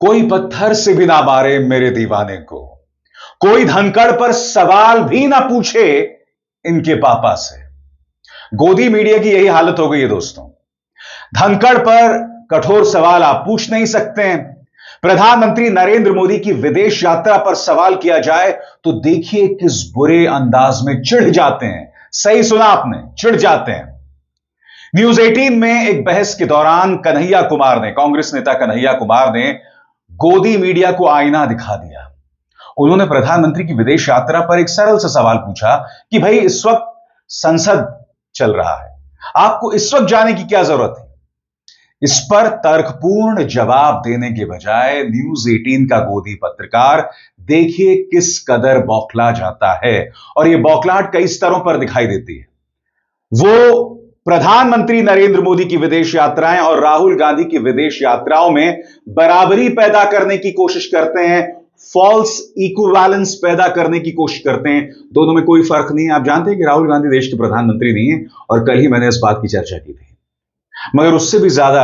कोई पत्थर से भी ना मारे मेरे दीवाने को, कोई धनखड़ पर सवाल भी ना पूछे इनके पापा से। गोदी मीडिया की यही हालत हो गई है दोस्तों। धनखड़ पर कठोर सवाल आप पूछ नहीं सकते हैं। प्रधानमंत्री नरेंद्र मोदी की विदेश यात्रा पर सवाल किया जाए तो देखिए किस बुरे अंदाज में चिढ़ जाते हैं। सही सुना आपने, चिढ़ जाते हैं। न्यूज 18 में एक बहस के दौरान कन्हैया कुमार ने, कांग्रेस नेता कन्हैया कुमार ने गोदी मीडिया को आईना दिखा दिया। उन्होंने प्रधानमंत्री की विदेश यात्रा पर एक सरल सा सवाल पूछा कि भाई इस वक्त संसद चल रहा है, आपको इस वक्त जाने की क्या जरूरत है। इस पर तर्कपूर्ण जवाब देने के बजाय न्यूज 18 का गोदी पत्रकार देखिए किस कदर बौखला जाता है, और यह बौखलाहट कई स्तरों पर दिखाई देती है। वो प्रधानमंत्री नरेंद्र मोदी की विदेश यात्राएं और राहुल गांधी की विदेश यात्राओं में बराबरी पैदा करने की कोशिश करते हैं, फॉल्स इक्विवेलेंस पैदा करने की कोशिश करते हैं। दोनों में कोई फर्क नहीं है। आप जानते हैं कि राहुल गांधी देश के प्रधानमंत्री नहीं है, और कल ही मैंने इस बात की चर्चा की थी। मगर उससे भी ज्यादा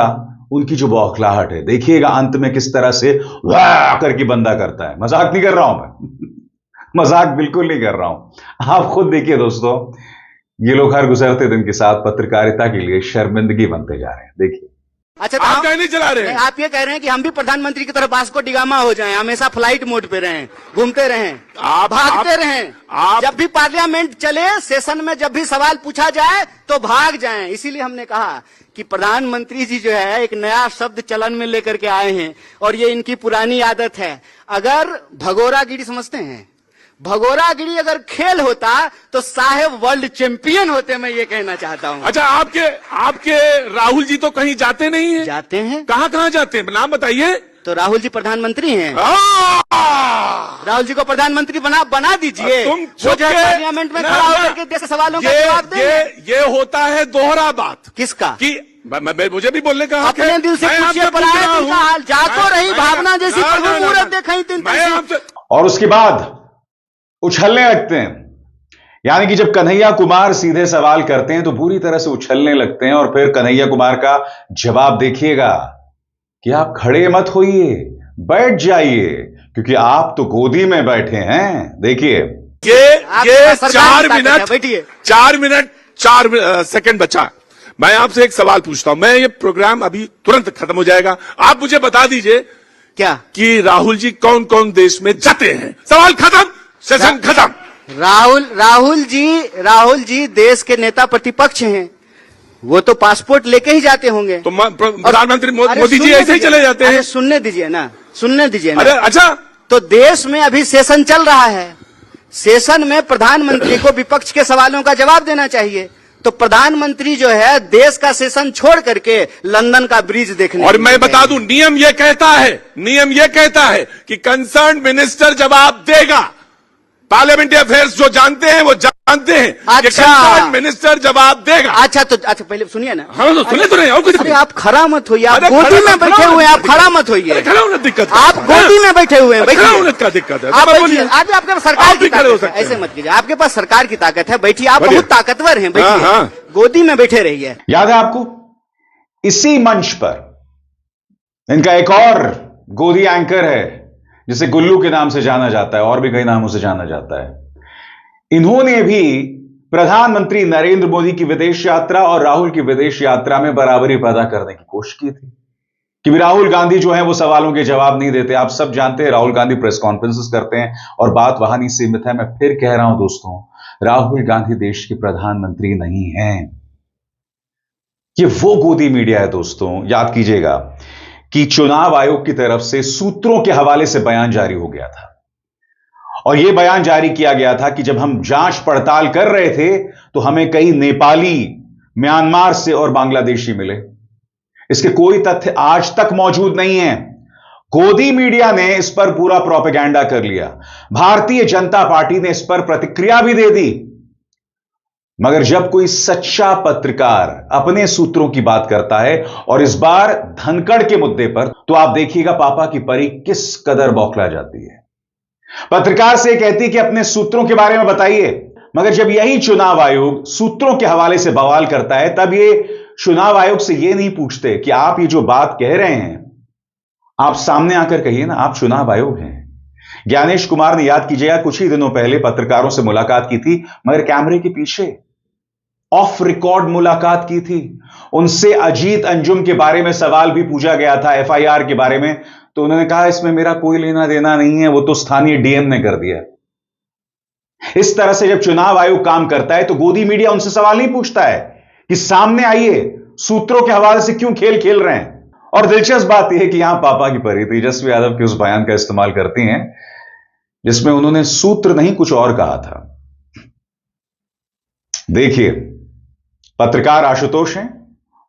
उनकी जो बौखलाहट है, देखिएगा अंत में किस तरह से वाह करके बंदा करता है। मजाक नहीं कर रहा हूं मैं मजाक बिल्कुल नहीं कर रहा हूं। आप खुद देखिए दोस्तों, ये लोग हर गुजरते दिन के साथ पत्रकारिता के लिए शर्मिंदगी बनते जा रहे हैं। देखिए। अच्छा, तो आप कहीं नहीं चला रहे हैं। आप ये कह रहे हैं कि हम भी प्रधानमंत्री की तरफ बास्को डिगामा हो जाएं, हमेशा फ्लाइट मोड पे रहें, घूमते रहें, भागते रहें। जब भी पार्लियामेंट चले, सेशन में जब भी सवाल पूछा जाए तो भाग जाएं। इसीलिए हमने कहा कि प्रधानमंत्री जी जो है एक नया शब्द चलन में लेकर के आए हैं, और ये इनकी पुरानी आदत है। अगर भगोरागिरी समझते हैं, भगोरागिरी अगर खेल होता तो साहेब वर्ल्ड चैंपियन होते, मैं ये कहना चाहता हूँ। अच्छा, आपके राहुल जी तो कहीं जाते नहीं हैं? जाते हैं। कहाँ जाते हैं, नाम बताइए। तो राहुल जी प्रधानमंत्री हैं। राहुल जी को प्रधानमंत्री बना दीजिए। तुम वो जो पार्लियामेंट में खड़ा होकर के देश के सवालों का जवाब दें। ये होता है दोहरा बात। किसका? कि मुझे भी बोलने का हक है। अपने दिल से पूछिए, पराये दिल का हाल, जाको रही भावना जैसी प्रभु मूरत देखई तिन तैसी। और उसके बाद उछलने लगते हैं। यानी कि जब कन्हैया कुमार सीधे सवाल करते हैं तो पूरी तरह से उछलने लगते हैं। और फिर कन्हैया कुमार का जवाब देखिएगा कि आप खड़े मत होइए, बैठ जाइए, क्योंकि आप तो गोदी में बैठे हैं। देखिए, ये 4 मिनट 4 सेकंड बचा। मैं आपसे एक सवाल पूछता हूं। मैं ये प्रोग्राम अभी तुरंत खत्म हो जाएगा, आप मुझे बता दीजिए क्या कि राहुल जी कौन कौन देश में जाते हैं। सवाल खत्म, सेशन खत्म। राहुल जी देश के नेता प्रतिपक्ष हैं, वो तो पासपोर्ट लेके ही जाते होंगे। तो प्रधानमंत्री मोदी जी ऐसे ही चले जाते हैं। सुनने दीजिए ना। अरे अच्छा, तो देश में अभी सेशन चल रहा है। सेशन में प्रधानमंत्री को विपक्ष के सवालों का जवाब देना चाहिए। तो प्रधानमंत्री जो है देश का सेशन छोड़ करके लंदन का ब्रिज देखने। और मैं बता दूं, नियम ये कहता है कि कंसर्न मिनिस्टर जवाब देगा। पार्लियामेंट्री अफेयर्स जो जानते हैं वो जानते हैं। अच्छा, मिनिस्टर जवाब देगा। अच्छा पहले सुनिए ना। हाँ, तो सुने तो नहीं। अरे आप खड़ा मत होइए, आप गोदी में बैठे हुए हैं, आप खड़ा मत होइए। खड़ा होने दिक्कत, आप गोदी में बैठे हुए हैं, खड़ा होने का दिक्कत है। आप बैठिए। आज आपके पास सरकार की ताकत है, ऐसे मत कीजिए। आपके पास सरकार की ताकत है, बैठिए। आप बहुत ताकतवर हैं, बैठिए, गोदी में बैठे रहिए। याद है आपको, इसी मंच पर इनका एक और गोदी एंकर है जिसे गुल्लू के नाम से जाना जाता है, और भी कई नामों से जाना जाता है। इन्होंने भी प्रधानमंत्री नरेंद्र मोदी की विदेश यात्रा और राहुल की विदेश यात्रा में बराबरी पैदा करने की कोशिश की थी कि राहुल गांधी जो है वो सवालों के जवाब नहीं देते। आप सब जानते हैं राहुल गांधी प्रेस कॉन्फ्रेंसेस करते हैं, और बात वहां नहीं सीमित है। मैं फिर कह रहा हूं दोस्तों, राहुल गांधी देश के प्रधानमंत्री नहीं हैं। ये वो गोदी मीडिया है दोस्तों। याद कीजिएगा कि चुनाव आयोग की तरफ से सूत्रों के हवाले से बयान जारी हो गया था, और यह बयान जारी किया गया था कि जब हम जांच पड़ताल कर रहे थे तो हमें कई नेपाली, म्यांमार से और बांग्लादेशी मिले। इसके कोई तथ्य आज तक मौजूद नहीं है। गोदी मीडिया ने इस पर पूरा प्रोपेगेंडा कर लिया। भारतीय जनता पार्टी ने इस पर प्रतिक्रिया भी दे दी। मगर जब कोई सच्चा पत्रकार अपने सूत्रों की बात करता है, और इस बार धनखड़ के मुद्दे पर, तो आप देखिएगा पापा की परी किस कदर बौखला जाती है। पत्रकार से कहती है कि अपने सूत्रों के बारे में बताइए, मगर जब यही चुनाव आयोग सूत्रों के हवाले से बवाल करता है, तब ये चुनाव आयोग से ये नहीं पूछते कि आप ये जो बात कह रहे हैं आप सामने आकर कहिए ना, आप चुनाव आयोग हैं। ज्ञानेश कुमार ने, याद कीजिएगा, कुछ ही दिनों पहले पत्रकारों से मुलाकात की थी, मगर कैमरे के पीछे ऑफ रिकॉर्ड मुलाकात की थी। उनसे अजीत अंजुम के बारे में सवाल भी पूछा गया था, एफआईआर के बारे में, तो उन्होंने कहा इसमें मेरा कोई लेना देना नहीं है, वो तो स्थानीय डीएम ने कर दिया। इस तरह से जब चुनाव आयोग काम करता है तो गोदी मीडिया उनसे सवाल नहीं पूछता है कि सामने आइए, सूत्रों के हवाले से क्यों खेल खेल रहे हैं। और दिलचस्प बात यह है कि यहां पापा की परी तेजस्वी यादव के उस बयान का इस्तेमाल करती हैं जिसमें उन्होंने सूत्र नहीं कुछ और कहा था। देखिए, पत्रकार आशुतोष हैं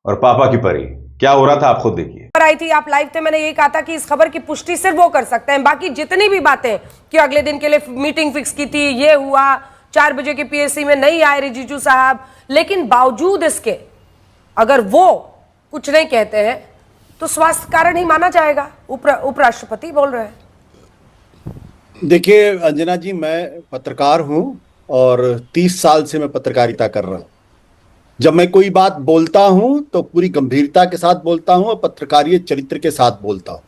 और पापा की परी, क्या हो रहा था आप खुद देखिए। आई थी, आप लाइव थे, मैंने यही कहा था कि इस खबर की पुष्टि सिर्फ वो कर सकते हैं, बाकी जितनी भी बातें कि अगले दिन के लिए मीटिंग फिक्स की थी, ये हुआ, 4 बजे के पीएससी में नहीं आए रिजिजू साहब, लेकिन बावजूद इसके अगर वो कुछ नहीं कहते हैं तो स्वास्थ्य कारण ही माना जाएगा। उपराष्ट्रपति बोल रहे हैं। देखिए अंजना जी, मैं पत्रकार हूं और 30 साल से मैं पत्रकारिता कर रहा हूं। जब मैं कोई बात बोलता हूं तो पूरी गंभीरता के साथ बोलता हूं और पत्रकारीय चरित्र के साथ बोलता हूं।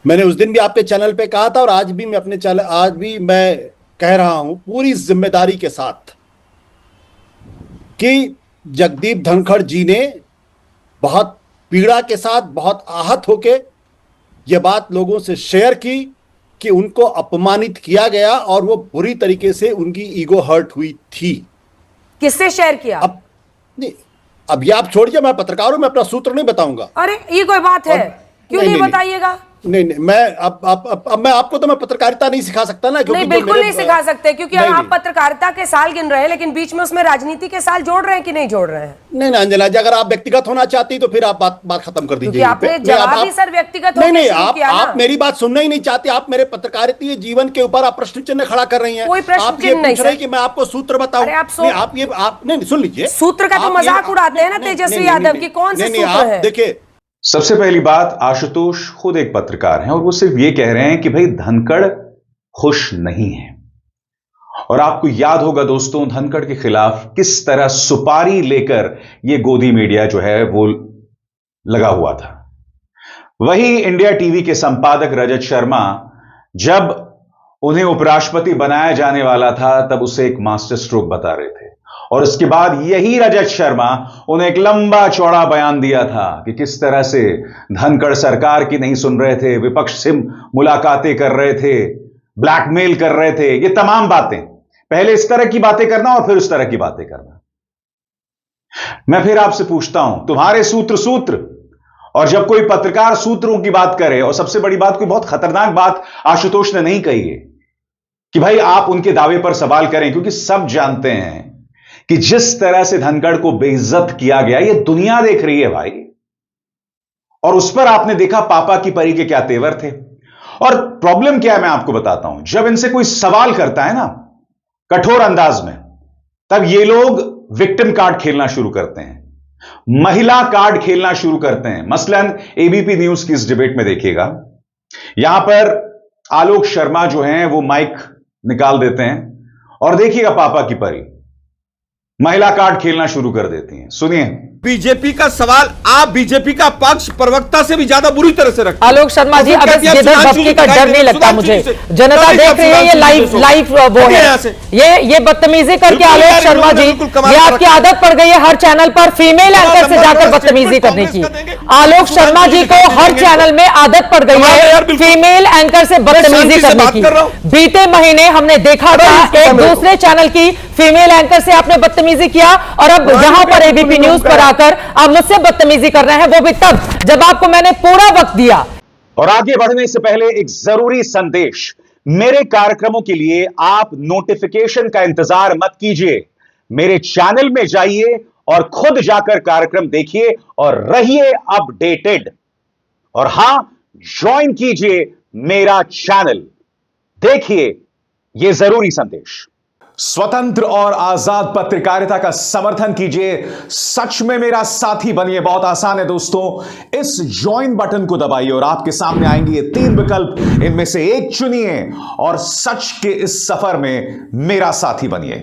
मैंने उस दिन भी आपके चैनल पे कहा था और आज भी मैं कह रहा हूं पूरी जिम्मेदारी के साथ कि जगदीप धनखड़ जी ने बहुत पीड़ा के साथ, बहुत आहत होके ये बात लोगों से शेयर की कि उनको अपमानित किया गया और वो बुरी तरीके से उनकी ईगो हर्ट हुई थी। किससे शेयर किया? अब ये आप छोड़िए, मैं पत्रकार हूं, मैं अपना सूत्र नहीं बताऊंगा। अरे ये कोई बात है? क्यों नहीं बताइएगा? नहीं, मैं अब मैं आपको तो मैं पत्रकारिता नहीं सिखा सकता ना, क्योंकि नहीं, बिल्कुल नहीं सिखा सकते, क्योंकि आप पत्रकारिता के साल गिन रहे हैं लेकिन बीच में उसमें राजनीति के साल जोड़ रहे हैं कि नहीं जोड़ रहे हैं? नहीं अंजना जी, अगर आप व्यक्तिगत होना चाहती तो फिर आप बात खत्म कर दीजिए। आपने जवाब ही सर व्यक्तिगत नहीं, आप मेरी बात सुनना ही नहीं चाहती। आप मेरे पत्रकारिता जीवन के ऊपर आप प्रश्न चिन्ह खड़ा कर रही हैं। कोई प्रश्न चिन्ह नहीं सर, कि मैं आपको सूत्र बताऊं। नहीं, सुन लीजिए, सूत्र का तो मजाक उड़ाते हैं ना तेजस्वी यादव की, कौन से सूत्र है? देखिए, सबसे पहली बात, आशुतोष खुद एक पत्रकार हैं और वो सिर्फ ये कह रहे हैं कि भाई धनखड़ खुश नहीं है। और आपको याद होगा दोस्तों, धनखड़ के खिलाफ किस तरह सुपारी लेकर ये गोदी मीडिया जो है वो लगा हुआ था। वही इंडिया टीवी के संपादक रजत शर्मा, जब उन्हें उपराष्ट्रपति बनाया जाने वाला था तब उसे एक मास्टर स्ट्रोक बता रहे थे, और उसके बाद यही रजत शर्मा उन्हें एक लंबा चौड़ा बयान दिया था कि किस तरह से धनखड़ सरकार की नहीं सुन रहे थे, विपक्ष से मुलाकातें कर रहे थे, ब्लैकमेल कर रहे थे। ये तमाम बातें, पहले इस तरह की बातें करना और फिर उस तरह की बातें करना। मैं फिर आपसे पूछता हूं, तुम्हारे सूत्र, और जब कोई पत्रकार सूत्रों की बात करे, और सबसे बड़ी बात, कोई बहुत खतरनाक बात आशुतोष ने नहीं कही है कि भाई आप उनके दावे पर सवाल करें, क्योंकि सब जानते हैं कि जिस तरह से धनखड़ को बेइज्जत किया गया ये दुनिया देख रही है भाई। और उस पर आपने देखा पापा की परी के क्या तेवर थे। और प्रॉब्लम क्या है मैं आपको बताता हूं, जब इनसे कोई सवाल करता है ना कठोर अंदाज में, तब ये लोग विक्टिम कार्ड खेलना शुरू करते हैं, महिला कार्ड खेलना शुरू करते हैं। मसलन एबीपी न्यूज की इस डिबेट में देखिएगा, यहां पर आलोक शर्मा जो हैं वो माइक निकाल देते हैं और देखिएगा पापा की परी महिला कार्ड खेलना शुरू कर देती हैं। सुनिए, बीजेपी का सवाल आप बीजेपी का पक्ष प्रवक्ता से भी ज्यादा बुरी तरह से रखते हैं। आलोक शर्मा जी, अब इस देशभक्ति का डर नहीं लगता मुझे। जनता देख रही है, ये लाइव वो है, ये बदतमीजी करके आलोक शर्मा जी, ये आपकी आदत पड़ गई है हर चैनल पर फीमेल एंकर से जाकर बदतमीजी करने की। आलोक शर्मा जी को हर चैनल में आदत पड़ गई है फीमेल एंकर से बदतमीजी करने की। बीते महीने हमने देखा था एक दूसरे चैनल की फीमेल एंकर से आपने बदतमीजी किया, और अब यहां पर एबीपी न्यूज पर आकर आप मुझसे बदतमीजी कर रहे हैं, वो भी तब जब आपको मैंने पूरा वक्त दिया। और आगे बढ़ने से पहले एक जरूरी संदेश, मेरे कार्यक्रमों के लिए आप नोटिफिकेशन का इंतजार मत कीजिए, मेरे चैनल में जाइए और खुद जाकर कार्यक्रम देखिए और रहिए अपडेटेड। और हां, ज्वाइन कीजिए मेरा चैनल, देखिए यह जरूरी संदेश। स्वतंत्र और आजाद पत्रकारिता का समर्थन कीजिए, सच में मेरा साथी बनिए। बहुत आसान है दोस्तों, इस ज्वाइन बटन को दबाइए और आपके सामने आएंगे ये 3 विकल्प, इनमें से एक चुनिए और सच के इस सफर में मेरा साथी बनिए।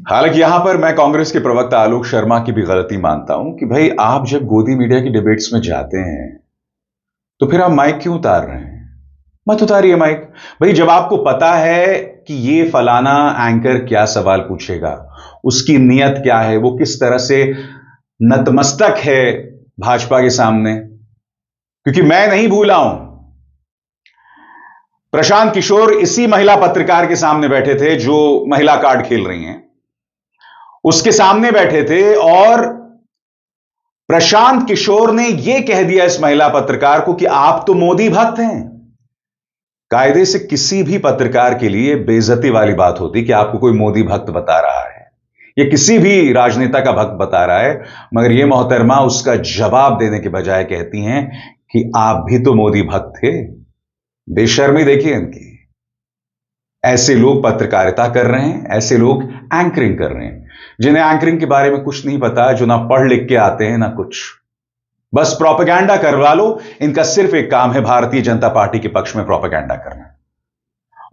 हालांकि यहां पर मैं कांग्रेस के प्रवक्ता आलोक शर्मा की भी गलती मानता हूं कि भाई आप जब गोदी मीडिया की डिबेट्स में जाते हैं तो फिर आप माइक क्यों उतार रहे हैं? मत उतारिए माइक। भाई जब आपको पता है कि ये फलाना एंकर क्या सवाल पूछेगा, उसकी नियत क्या है, वो किस तरह से नतमस्तक है भाजपा के सामने, क्योंकि मैं नहीं भूला हूं, प्रशांत किशोर इसी महिला पत्रकार के सामने बैठे थे जो महिला कार्ड खेल रही हैं, उसके सामने बैठे थे और प्रशांत किशोर ने यह कह दिया इस महिला पत्रकार को कि आप तो मोदी भक्त हैं। कायदे से किसी भी पत्रकार के लिए बेइज्जती वाली बात होती कि आपको कोई मोदी भक्त बता रहा है या किसी भी राजनेता का भक्त बता रहा है, मगर यह मोहतरमा उसका जवाब देने के बजाय कहती हैं कि आप भी तो मोदी भक्त थे। बेशर्मी देखिए इनकी। ऐसे लोग पत्रकारिता कर रहे हैं, ऐसे लोग एंकरिंग कर रहे हैं, जिन्हें एंकरिंग के बारे में कुछ नहीं पता, जो ना पढ़ लिख के आते हैं ना कुछ, बस प्रोपेगेंडा करवा लो। इनका सिर्फ एक काम है भारतीय जनता पार्टी के पक्ष में प्रोपेगेंडा करना।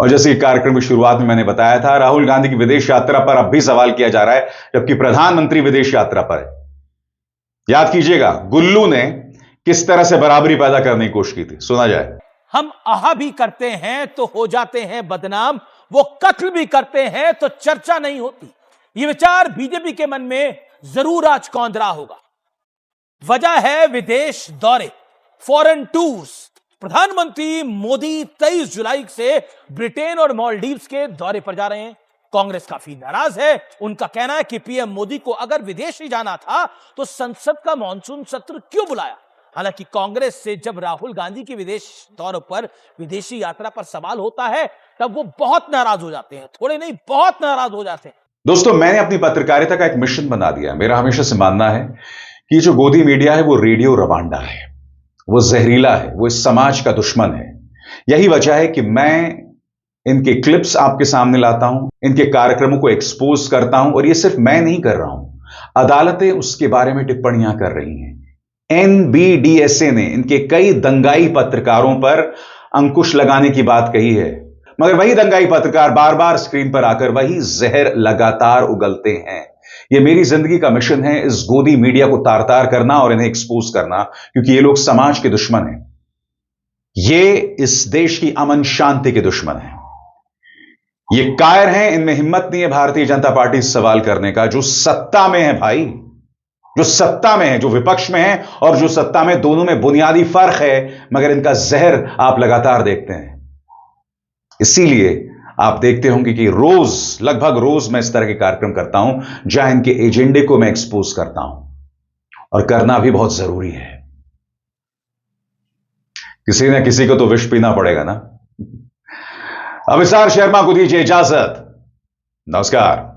और जैसे एक कार्यक्रम की शुरुआत में मैंने बताया था, राहुल गांधी की विदेश यात्रा पर अब भी सवाल किया जा रहा है, जबकि प्रधानमंत्री विदेश यात्रा पर है। याद कीजिएगा गुल्लू ने किस तरह से बराबरी पैदा करने की कोशिश की थी। सुना जाए। हम आहा भी करते हैं तो हो जाते हैं बदनाम, वो कत्ल भी करते हैं तो चर्चा नहीं होती। ये विचार बीजेपी के मन में जरूर आज कौंधरा होगा। वजह है विदेश दौरे, फॉरेन टूर्स। प्रधानमंत्री मोदी 23 जुलाई से ब्रिटेन और मालदीव्स के दौरे पर जा रहे हैं। कांग्रेस काफी नाराज है। उनका कहना है कि पीएम मोदी को अगर विदेश ही जाना था तो संसद का मॉनसून सत्र क्यों बुलाया। हालांकि कांग्रेस से जब राहुल गांधी के विदेश दौरे पर, विदेशी यात्रा पर सवाल होता है तब वो बहुत नाराज हो जाते हैं, थोड़े नहीं बहुत नाराज हो जाते हैं। दोस्तों, मैंने अपनी पत्रकारिता का एक मिशन बना दिया। मेरा हमेशा से मानना है कि जो गोदी मीडिया है वो रेडियो रवांडा है, वो जहरीला है, वो इस समाज का दुश्मन है। यही वजह है कि मैं इनके क्लिप्स आपके सामने लाता हूं, इनके कार्यक्रमों को एक्सपोज करता हूं, और ये सिर्फ मैं नहीं कर रहा हूं, अदालतें उसके बारे में टिप्पणियां कर रही हैं। NBDSA ने इनके कई दंगाई पत्रकारों पर अंकुश लगाने की बात कही है, मगर वही दंगाई पत्रकार बार बार स्क्रीन पर आकर वही जहर लगातार उगलते हैं। यह मेरी जिंदगी का मिशन है, इस गोदी मीडिया को तार तार करना और इन्हें एक्सपोज करना, क्योंकि ये लोग समाज के दुश्मन हैं। ये इस देश की अमन शांति के दुश्मन हैं। ये कायर हैं, इनमें हिम्मत नहीं है भारतीय जनता पार्टी से सवाल करने का। जो सत्ता में है भाई, जो सत्ता में है, जो विपक्ष में है और जो सत्ता में, दोनों में बुनियादी फर्क है, मगर इनका जहर आप लगातार देखते हैं। इसीलिए आप देखते होंगे कि रोज, लगभग रोज मैं इस तरह के कार्यक्रम करता हूं जहां इनके एजेंडे को मैं एक्सपोज करता हूं, और करना भी बहुत जरूरी है। किसी न किसी को तो विष पीना पड़ेगा ना। अभिसार शर्मा को दीजिए इजाजत। नमस्कार।